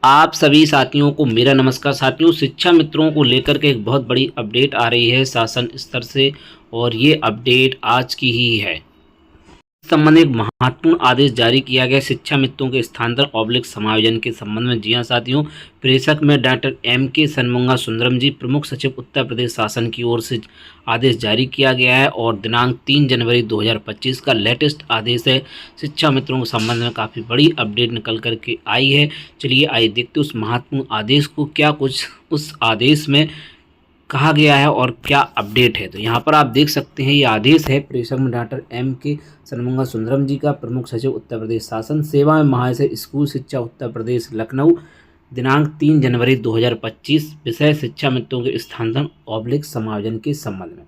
आप सभी साथियों को मेरा नमस्कार। साथियों, शिक्षा मित्रों को लेकर के एक बहुत बड़ी अपडेट आ रही है शासन स्तर से और ये अपडेट आज की ही है। इस संबंध में एक महत्वपूर्ण आदेश जारी किया गया शिक्षा मित्रों के स्थानांतरण समायोजन के संबंध में। जी हाँ साथियों, प्रेषक में डॉक्टर M.K. षणमुगा सुंदरम जी, प्रमुख सचिव उत्तर प्रदेश शासन की ओर से आदेश जारी किया गया है और दिनांक 3 जनवरी 2025 का लेटेस्ट आदेश है। शिक्षा मित्रों के संबंध में काफ़ी बड़ी अपडेट निकल करके आई है। चलिए आइए देखते उस महत्वपूर्ण आदेश को, क्या कुछ उस आदेश में कहा गया है और क्या अपडेट है। तो यहाँ पर आप देख सकते हैं, ये आदेश है प्रेषक में डॉक्टर M.K. षणमुगा सुंदरम जी का, प्रमुख सचिव उत्तर प्रदेश शासन, सेवा में महाशय स्कूल शिक्षा उत्तर प्रदेश लखनऊ, दिनांक 3 जनवरी 2025। विषय शिक्षा मित्रों के स्थानांतरण समायोजन के संबंध में।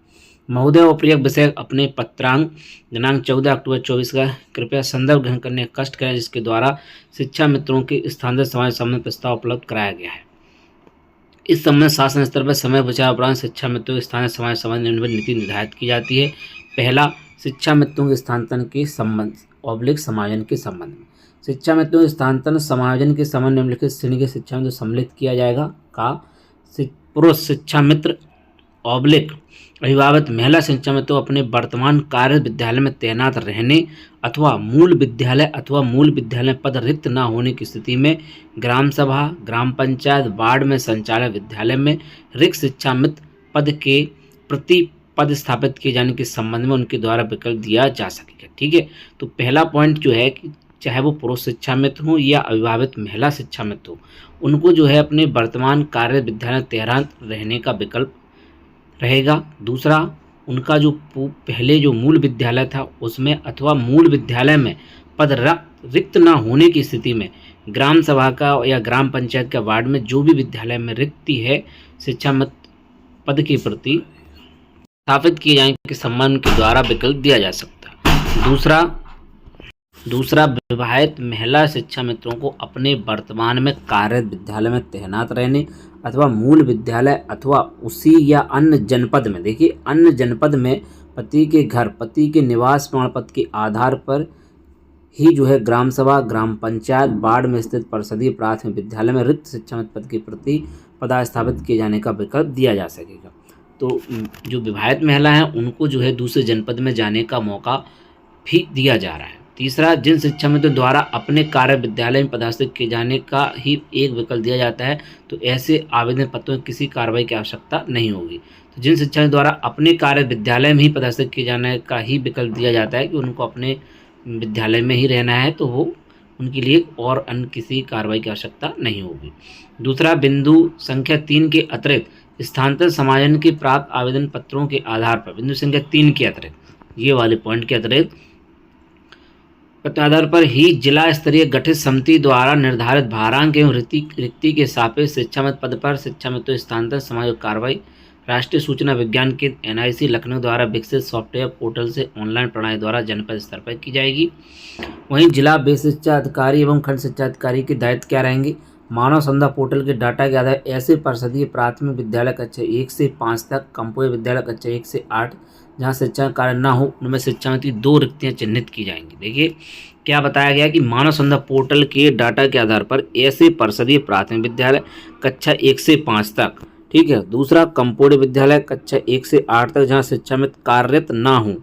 महोदय उपयुक्त विषय अपने पत्रांक दिनांक 14 अक्टूबर 24 का कृपया संदर्भ ग्रहण करने का कष्ट करें, जिसके द्वारा शिक्षा मित्रों के स्थानांतरण समायोजन संबंध प्रस्ताव उपलब्ध कराया गया है। इस संबंध शासन स्तर पर समय विचार उपरांत शिक्षा मित्रों के स्थानीय समाज संबंध निम्नलिखित नीति निर्धारित की जाती है। पहला, शिक्षा मित्रों के स्थानांतरण के संबंध समायोजन के संबंध में। शिक्षा मित्रों के स्थानांतरण समायोजन के संबंध निम्नलिखित श्रेणी के शिक्षा मित्रों सम्मिलित किया जाएगा। का पुरुष शिक्षा मित्र अभिभावक महिला शिक्षा मित्रों अपने वर्तमान कार्य विद्यालय में तैनात रहने अथवा मूल विद्यालय पद रिक्त न होने की स्थिति में ग्राम सभा, ग्राम पंचायत, वार्ड में संचालक विद्यालय में रिक्त शिक्षा मित्र पद के प्रति पद स्थापित किए जाने के संबंध में उनके द्वारा विकल्प दिया जा सकेगा। ठीक है, तो पहला पॉइंट जो है कि चाहे वो पुरुष शिक्षा मित्र हो या अभिभावित महिला शिक्षा मित्र हो, उनको जो है अपने वर्तमान कार्य विद्यालय तैनात रहने का विकल्प रहेगा। दूसरा, उनका जो पहले जो मूल विद्यालय था उसमें अथवा मूल विद्यालय में पद रिक्त न होने की स्थिति में ग्राम सभा का या ग्राम पंचायत का वार्ड में जो भी विद्यालय में रिक्ति है शिक्षा मित्र पद के प्रति स्थापित किए जाने के संबंध के द्वारा विकल्प दिया जा सकता है। दूसरा, विवाहित महिला शिक्षा मित्रों को अपने वर्तमान में कार्यरत विद्यालय में तैनात रहने अथवा मूल विद्यालय अथवा उसी या अन्य जनपद में, देखिए अन्य जनपद में पति के घर, पति के निवास प्रमाण पत्र के आधार पर ही जो है ग्राम सभा, ग्राम पंचायत, वार्ड में स्थित परिषदीय प्राथमिक विद्यालय में रिक्त शिक्षा मित्र पद के प्रति पदस्थापित किए जाने का विकल्प दिया जा सकेगा। तो जो विवाहित महिला हैं उनको जो है दूसरे जनपद में जाने का मौका भी दिया जा रहा है। तीसरा, जिन शिक्षा मित्रों द्वारा अपने कार्य विद्यालय में पदस्थापित किए जाने का ही एक विकल्प दिया जाता है, तो ऐसे आवेदन पत्रों में किसी कार्रवाई की आवश्यकता नहीं होगी। तो जिन शिक्षा द्वारा अपने कार्य विद्यालय में ही पदस्थापित किए जाने का ही विकल्प दिया जाता है कि उनको अपने विद्यालय में ही रहना है, तो वो उनके लिए और अन्य किसी कार्रवाई की आवश्यकता नहीं होगी। दूसरा, बिंदु संख्या 3 के अतिरिक्त स्थानांतरण समायोजन के प्राप्त आवेदन पत्रों के आधार पर, बिंदु संख्या 3 के अतिरिक्त, ये वाले पॉइंट के अतिरिक्त आधार पर ही जिला स्तरीय गठित समिति द्वारा निर्धारित भारांक एवं रिक्ति के सापेक्ष शिक्षा मित्र पद पर शिक्षा मित्रों स्थानांतरण समायोजन कार्रवाई राष्ट्रीय सूचना विज्ञान के NIC लखनऊ द्वारा विकसित सॉफ्टवेयर पोर्टल से ऑनलाइन प्रणाली द्वारा जनपद स्तर पर की जाएगी। वहीं जिला बेस शिक्षा अधिकारी एवं खंड शिक्षा अधिकारी के दायित्व क्या रहेंगे? मानव संसाधन पोर्टल के डाटा के आधार ऐसे परिषदीय प्राथमिक विद्यालय कक्षा 1 से 5 तक, कंपोजिट विद्यालय कक्षा 1 से 8 जहाँ शिक्षा कार्य न हो उनमें शिक्षा मित्र 2 रिक्तियाँ चिन्हित की जाएंगी। देखिए क्या बताया गया कि मानव संसाधन पोर्टल के डाटा के आधार पर ऐसे परिषदीय प्राथमिक विद्यालय कक्षा 1 से 5 तक, ठीक है। दूसरा, कंपोजिट विद्यालय कक्षा 1 से 8 तक जहाँ शिक्षा मित्र कार्यरत ना हो,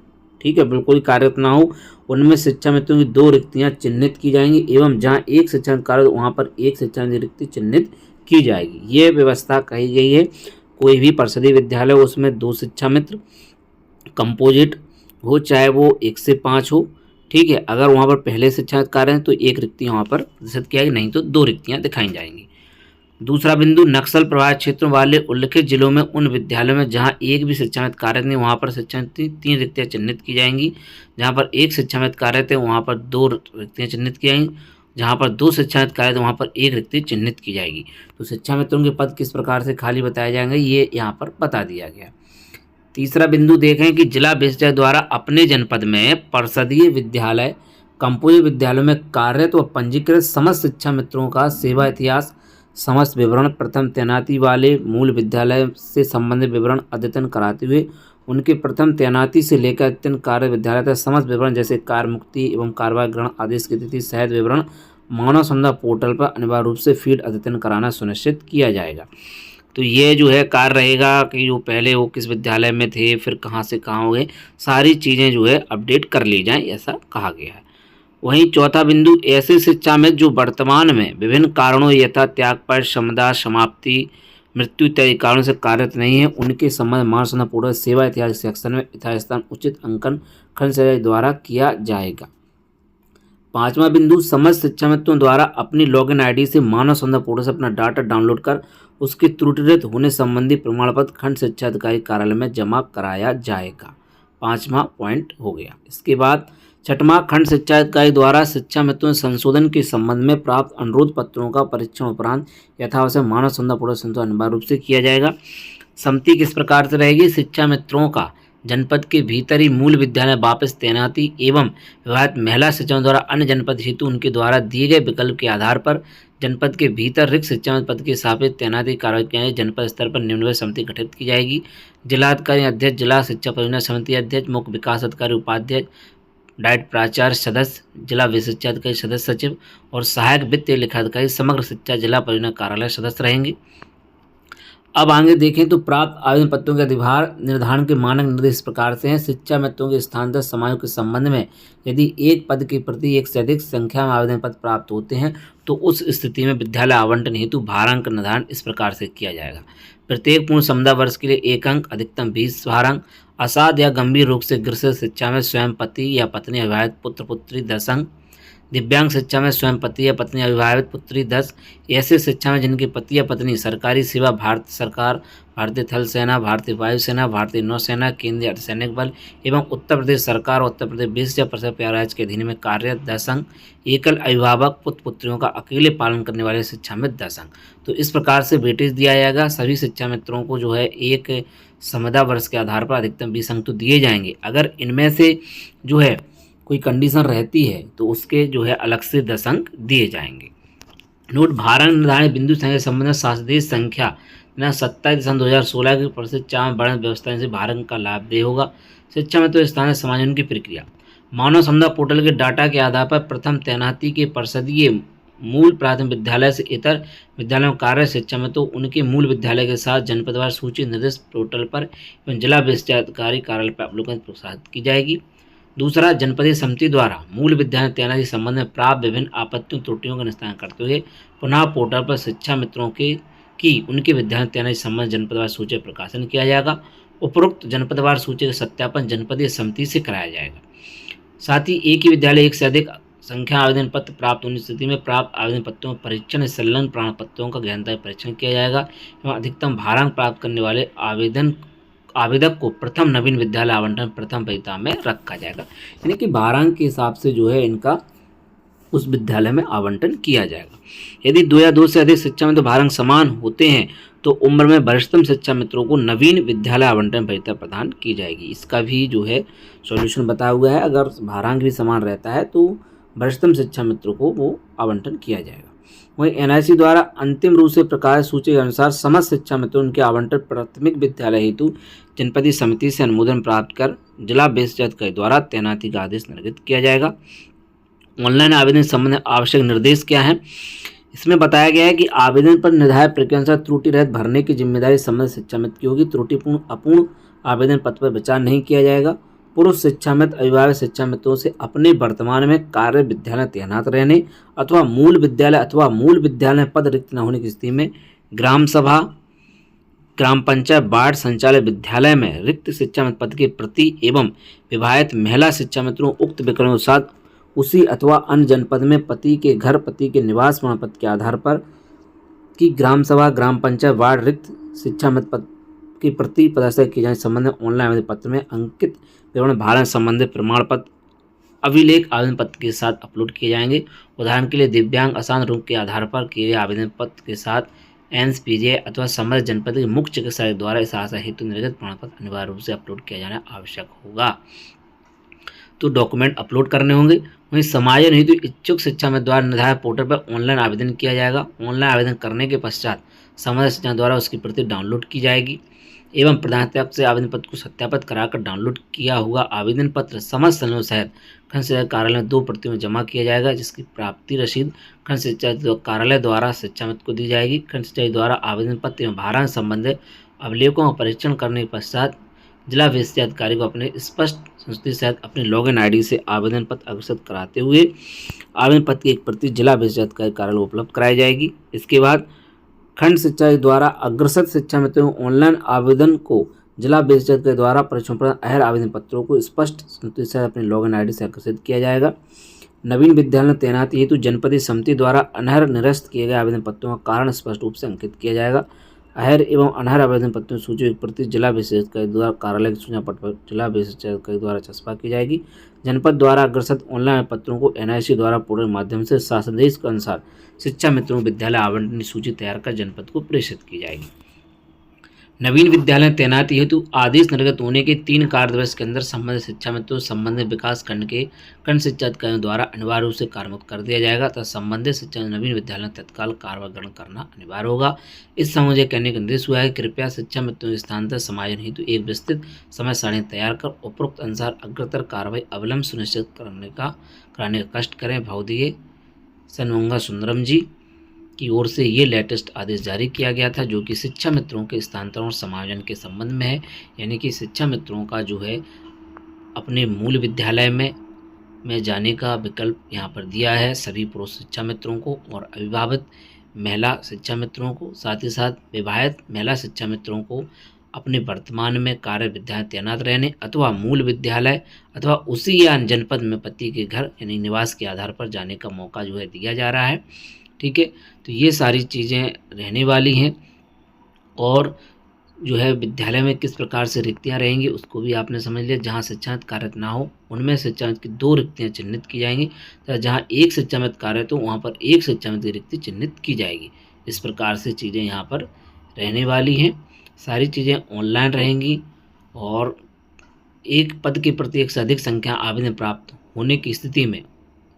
ठीक है, बिल्कुल कार्यरत ना हो, उनमें शिक्षा मित्रों की 2 रिक्तियाँ चिन्हित की जाएंगी एवं जहाँ एक शिक्षा मित्र कार्यरत वहाँ पर एक शिक्षा मित्र रिक्ति चिन्हित की जाएगी। ये व्यवस्था कही गई है। कोई भी परिषदीय विद्यालय हो उसमें 2 शिक्षा मित्र, कंपोजिट हो चाहे वो 1 से 5 हो, ठीक है। अगर वहाँ पर पहले शिक्षा कार्य है तो 1 रिक्ति वहाँ पर निश्चित किया जाएगी, नहीं तो 2 रिक्तियाँ दिखाई जाएंगी। दूसरा बिंदु, नक्सल प्रभावित क्षेत्रों वाले उल्लिखित जिलों में उन विद्यालयों में जहाँ एक भी शिक्षा मित्र कार्यरत नहीं वहाँ पर शिक्षा मित्र 3 रिक्तियाँ चिन्हित की जाएंगी। जहाँ पर 1 शिक्षा मित्र कार्यरत है वहाँ पर 2 रिक्तियाँ चिन्हित की जाएंगी। जहाँ पर 2 शिक्षा मित्र कार्यरत है वहाँ पर 1 रिक्ति चिन्हित की जाएगी। तो शिक्षा मित्रों के पद किस प्रकार से खाली बताए जाएंगे ये यहाँ पर बता दिया गया। तीसरा बिंदु देखें कि जिला विद्यालय द्वारा अपने जनपद में परिषदीय विद्यालय, कंपोजिट विद्यालयों में कार्यरत व पंजीकृत समस्त शिक्षा मित्रों का सेवा इतिहास, समस्त विवरण, प्रथम तैनाती वाले मूल विद्यालय से संबंधित विवरण अद्यतन कराते हुए उनके प्रथम तैनाती से लेकर अद्यतन कार्य विद्यालय तक समस्त विवरण जैसे कार्य मुक्ति एवं कार्यभार ग्रहण आदेश की तिथि सहित विवरण मानव संसाधन पोर्टल पर अनिवार्य रूप से फीड अद्यतन कराना सुनिश्चित किया जाएगा। तो ये जो है कार्य रहेगा कि जो पहले वो किस विद्यालय में थे, फिर कहाँ से कहाँ हुए, सारी चीज़ें जो है अपडेट कर ली जाएं, ऐसा कहा गया है। वहीं चौथा बिंदु, ऐसी शिक्षा में जो वर्तमान में विभिन्न कारणों यथा त्यागपत्र, क्षमता समाप्ति, मृत्यु इत्यादि कारणों से कार्यरत नहीं है, उनके संबंध मानव संसाधन पोर्टल सेवा इतिहास सेक्शन में यथास्थान उचित अंकन खंड सचिवालय द्वारा किया जाएगा। पांचवा बिंदु, समस्त शिक्षा मित्रों द्वारा अपनी लॉगिन आईडी से मानव संसाधन पोर्टल से अपना डाटा डाउनलोड कर उसके त्रुटिरहित होने संबंधी प्रमाण पत्र खंड शिक्षा अधिकारी कार्यालय में जमा कराया जाएगा। पांचवा पॉइंट हो गया। इसके बाद छठवां, खंड शिक्षा अधिकारी द्वारा शिक्षा मित्रों संशोधन के संबंध में प्राप्त अनुरोध पत्रों का परीक्षण उपरांत यथावश्यक मानव संसाधन पोर्टल संशोधन अनिवार्य रूप से किया जाएगा। समिति किस प्रकार से रहेगी? शिक्षा मित्रों का जनपद के भीतर ही मूल विद्यालय वापस तैनाती एवं विवाहित महिला शिक्षकों द्वारा अन्य जनपद हेतु उनके द्वारा दिए गए विकल्प के आधार पर जनपद के भीतर रिक्त शिक्षा पद के सापेक्ष तैनाती कार्रवाई की जाएगी। जनपद स्तर पर निम्नलिखित समिति गठित की जाएगी। जिलाधिकारी अध्यक्ष, जिला शिक्षा परियोजना समिति अध्यक्ष, मुख्य विकास अधिकारी उपाध्यक्ष, डाइट प्राचार्य सदस्य, जिला विशिक्षा अधिकारी सदस्य सचिव और सहायक वित्तीय लेखाधिकारी समग्र शिक्षा जिला परियोजना कार्यालय सदस्य रहेंगे। अब आगे देखें तो प्राप्त आवेदन पत्रों के अधिभार निर्धारण के मानक निर्देश इस प्रकार से हैं। शिक्षा मित्रों के स्थानांतरित समायों के संबंध में यदि एक पद के प्रति एक से अधिक संख्या में आवेदन पत्र प्राप्त होते हैं तो उस स्थिति में विद्यालय आवंटन हेतु भारांक निर्धारण इस प्रकार से किया जाएगा। प्रत्येक पूर्ण समुदाय वर्ष के लिए 1 अंक, अधिकतम 20 भारांक। असाध्य या गंभीर रोग से ग्रसित शिक्षा में स्वयं पति या पत्नी अविवाहित पुत्र पुत्री 10 अंक। दिव्यांग शिक्षा में स्वयं पति या पत्नी अविवाहित पुत्री 10। ऐसे शिक्षा में जिनके पति या पत्नी सरकारी सेवा, भारत सरकार, भारतीय थल सेना, भारतीय वायुसेना, भारतीय नौसेना, केंद्रीय अर्धसैनिक बल एवं उत्तर प्रदेश सरकार और उत्तर प्रदेश 20% राज्य के अधीन में कार्यरत 10 अंक। एकल अभिभावक पुत्र पुत्रियों का अकेले पालन करने वाले शिक्षा में 10 अंक। तो इस प्रकार से वेटेज दिया जाएगा। सभी शिक्षा मित्रों को जो है एक समुदाय वर्ष के आधार पर अधिकतम 20 अंक तो दिए जाएंगे। अगर इनमें से जो है कोई कंडीशन रहती है तो उसके जो है अलग से 10 अंक दिए जाएंगे। नोट, भारांक निर्धारण बिंदु संख्या के संबंध में शासकीय संख्या 27/2016 की परिषद 4 बढ़त व्यवस्था से भारांक का लाभ दे होगा। शिक्षा में तो स्थानीय समायोजन की प्रक्रिया, मानव संसाधन पोर्टल के डाटा के आधार पर प्रथम तैनाती के परिषदीय मूल प्राथमिक विद्यालय से इतर विद्यालयों में कार्य शिक्षा में तो उनके मूल विद्यालय के साथ जनपदवार सूची निर्दिष्ट पोर्टल पर एवं जिला विशिक्षा अधिकारी कार्यालय पर अवलोकन प्रोत्साहित की जाएगी। दूसरा, जनपदीय समिति द्वारा मूल विद्यालय तैनाती संबंध में प्राप्त विभिन्न आपत्तियों त्रुटियों का निस्तारण करते हुए पुनः पोर्टल पर शिक्षा मित्रों के की उनके विद्यालय तैनाती संबंध जनपदवार सूची प्रकाशन किया जाएगा। उपरोक्त जनपदवार सूची का सत्यापन जनपदीय समिति से कराया जाएगा। साथ ही एक ही विद्यालय एक से अधिक संख्या आवेदन पत्र प्राप्त होने की स्थिति में प्राप्त आवेदन पत्रों में परीक्षण संलग्न प्रमाण पत्रों का गहनता परीक्षण किया जाएगा एवं अधिकतम भारांक प्राप्त करने वाले आवेदक को प्रथम नवीन विद्यालय आवंटन प्रथम वरीयता में रखा जाएगा। यानी कि भारांक के हिसाब से जो है इनका उस विद्यालय में आवंटन किया जाएगा। यदि 2 या 2 से अधिक शिक्षा मित्र भारांक समान होते हैं तो उम्र में वरिष्ठतम शिक्षा मित्रों को नवीन विद्यालय आवंटन वरीयता प्रदान की जाएगी। इसका भी जो है सॉल्यूशन बताया हुआ है। अगर भारांक भी समान रहता है तो वरिष्ठतम शिक्षा मित्रों को वो आवंटन किया जाएगा। वहीं एनआईसी द्वारा अंतिम रूप से प्रकाशित सूची के अनुसार समस्त शिक्षा मित्रों उनके आवंटन प्राथमिक विद्यालय हेतु जनपदीय समिति से अनुमोदन प्राप्त कर जिला विशिक्षा अधिकारी द्वारा तैनाती का आदेश निर्गत किया जाएगा। ऑनलाइन आवेदन संबंधी आवश्यक निर्देश क्या है? इसमें बताया गया है कि आवेदन पर निर्धारित प्रक्रिया अनुसार त्रुटि रहित भरने की जिम्मेदारी संबंधित शिक्षा मित्र की होगी। त्रुटिपूर्ण अपूर्ण आवेदन पत्र पर विचार नहीं किया जाएगा। पूर्व शिक्षा मित्र अभिभावक शिक्षा मित्रों से अपने वर्तमान में कार्य विद्यालय तैनात रहने अथवा मूल विद्यालय पद रिक्त न होने की स्थिति में ग्राम सभा, ग्राम पंचायत, वार्ड संचालय विद्यालय में रिक्त शिक्षा मित्र पद के प्रति एवं विवाहित महिला शिक्षा मित्रों उक्त विकल्पों के साथ उसी अथवा अन्य जनपद में पति के घर, पति के निवास प्रमाण पत्र के आधार पर कि ग्राम सभा, ग्राम पंचायत, वार्ड रिक्त शिक्षा मित्र पद की प्रति प्रदर्शित किए जाने संबंध में ऑनलाइन आवेदन पत्र में अंकित विवरण भारण संबंधित प्रमाण पत्र अभिलेख आवेदन पत्र के साथ अपलोड किए जाएंगे। उदाहरण के लिए दिव्यांग असाधारण रोग के आधार पर किए गए आवेदन पत्र के साथ एम्स, पीजीआई अथवा संबंधित जनपद के मुख्य चिकित्सालय द्वारा इस आशा हेतु निर्गत प्रमाण पत्र अनिवार्य रूप से अपलोड किया जाना आवश्यक होगा। तो डॉक्यूमेंट अपलोड करने होंगे। वहीं समायोजन हेतु इच्छुक शिक्षा मित्र द्वारा निर्धारित पोर्टल पर ऑनलाइन आवेदन किया जाएगा। ऑनलाइन आवेदन करने के पश्चात संबंधित शिक्षा द्वारा उसकी प्रति डाउनलोड की जाएगी। एवं प्रधानाध्यापक से आवेदन पत्र को सत्यापित कराकर डाउनलोड किया हुआ आवेदन पत्र समस्त संलग्न शहर खंड शिक्षा कार्यालय में 2 प्रतियों में जमा किया जाएगा, जिसकी प्राप्ति रसीद खंड शिक्षा कार्यालय द्वारा शिक्षा मित्र को दी जाएगी। खंड शिक्षा द्वारा आवेदन पत्र एवं भारांक संबंधित अभिलेखों का परीक्षण करने के पश्चात जिला विशिष्ट अधिकारी को अपने स्पष्ट संस्तुति सहित अपने लॉगिन आईडी से आवेदन पत्र अग्रसर कराते हुए आवेदन पत्र की एक प्रति जिला विशिष्ट अधिकारी कार्यालय उपलब्ध कराई जाएगी। इसके बाद खंड शिक्षा द्वारा अग्रसर शिक्षा मित्रों ऑनलाइन आवेदन को जिला विशिष्ट अधिकारी द्वारा परीक्षण पर अहर आवेदन पत्रों को स्पष्ट संस्तुति सहित अपने लॉगिन आईडी से अग्रसित किया जाएगा। नवीन विद्यालय तैनाती हेतु जनपदीय समिति द्वारा अनहर निरस्त किए गए आवेदन पत्रों का कारण स्पष्ट रूप से अंकित किया जाएगा। अहर एवं अनहर आवेदन पत्रों की सूची एक प्रति जिला विशिष्ट अधिकारी द्वारा कार्यालय की सूचना पट पर जिला विशिष्ट अधिकारी द्वारा छपा की जाएगी। जनपद द्वारा अग्रसर ऑनलाइन पत्रों को NIC द्वारा पोर्टल माध्यम से शासनादेश के अनुसार शिक्षा मित्रों विद्यालय आवंटन सूची तैयार कर जनपद को प्रेषित की जाएगी। नवीन विद्यालय तैनाती हेतु आदेश निर्गत होने के 3 कार्य दिवस के अंदर संबंधित शिक्षा मित्रों संबंधित विकास खंड के खंड शिक्षा अधिकारियों द्वारा अनिवार्य रूप से कार्यमुक्त कर दिया जाएगा तथा संबंधित शिक्षा नवीन विद्यालय तत्काल कार्रवाई ग्रहण करना अनिवार्य होगा। इस संबंध में कहने का निर्देश हुआ है, कृपया शिक्षा मित्रों के स्थानांतरण समायोजन हेतु एक विस्तृत समय सारणी तैयार कर उपरोक्त अनुसार अग्रतर कार्रवाई अवलंब सुनिश्चित कराने का कष्ट करें। भवदीय सनमंगा सुंदरम जी की ओर से ये लेटेस्ट आदेश जारी किया गया था, जो कि शिक्षा मित्रों के स्थानांतरण और समायोजन के संबंध में है। यानी कि शिक्षा मित्रों का जो है अपने मूल विद्यालय में जाने का विकल्प यहाँ पर दिया है सभी पुरुष शिक्षा मित्रों को और अविवाहित महिला शिक्षा मित्रों को, साथ ही साथ विवाहित महिला शिक्षा मित्रों को अपने वर्तमान में कार्य विद्यालय तैनात रहने अथवा मूल विद्यालय अथवा उसी या जनपद में पति के घर यानी निवास के आधार पर जाने का मौका जो है दिया जा रहा है। ठीक है, तो ये सारी चीज़ें रहने वाली हैं और जो है विद्यालय में किस प्रकार से रिक्तियाँ रहेंगी उसको भी आपने समझ लिया। जहाँ शिक्षामित्र कार्यरत ना हो उनमें शिक्षामित्र की 2 रिक्तियाँ चिन्हित की जाएंगी तथा जहाँ एक शिक्षामित्र कार्यरत हो वहाँ पर एक शिक्षामित्र की रिक्ति चिन्हित की जाएगी। इस प्रकार से चीज़ें यहाँ पर रहने वाली हैं। सारी चीज़ें ऑनलाइन रहेंगी और एक पद के प्रति एक से अधिक संख्या आवेदन प्राप्त होने की स्थिति में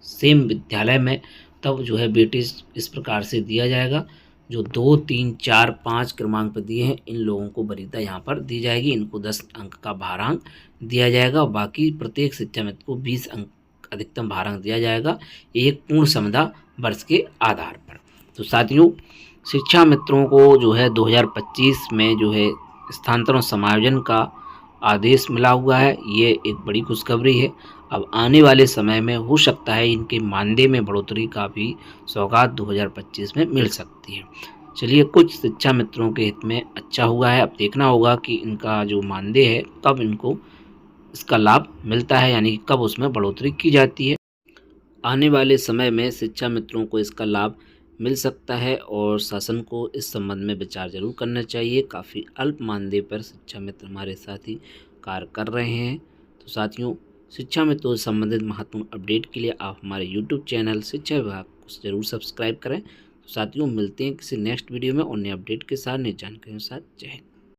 सेम विद्यालय में तब जो है वेटेज इस प्रकार से दिया जाएगा। जो 2, 3, 4, 5 क्रमांक पर दिए हैं इन लोगों को वरीयता यहाँ पर दी जाएगी। इनको 10 अंक का भारांक दिया जाएगा और बाकी प्रत्येक शिक्षा मित्र को 20 अंक अधिकतम भारांक दिया जाएगा एक पूर्ण समुदाय वर्ष के आधार पर। तो साथियों, शिक्षा मित्रों को जो है 2025 में जो है स्थानांतरण समायोजन का आदेश मिला हुआ है। ये एक बड़ी खुशखबरी है। अब आने वाले समय में हो सकता है इनके मानदेय में बढ़ोतरी का भी सौगात 2025 में मिल सकती है। चलिए, कुछ शिक्षा मित्रों के हित में अच्छा हुआ है। अब देखना होगा कि इनका जो मानदेय है कब इनको इसका लाभ मिलता है, यानी कब उसमें बढ़ोतरी की जाती है। आने वाले समय में शिक्षा मित्रों को इसका लाभ मिल सकता है और शासन को इस संबंध में विचार जरूर करना चाहिए। काफ़ी अल्प मानदेय पर शिक्षा मित्र हमारे साथी कार्य कर रहे हैं। तो साथियों, शिक्षा मित्रों से संबंधित महत्वपूर्ण अपडेट के लिए आप हमारे YouTube चैनल शिक्षा विभाग को जरूर सब्सक्राइब करें। तो साथियों, मिलते हैं किसी नेक्स्ट वीडियो में और नए अपडेट के साथ, नई जानकारी के साथ। जय हिंद।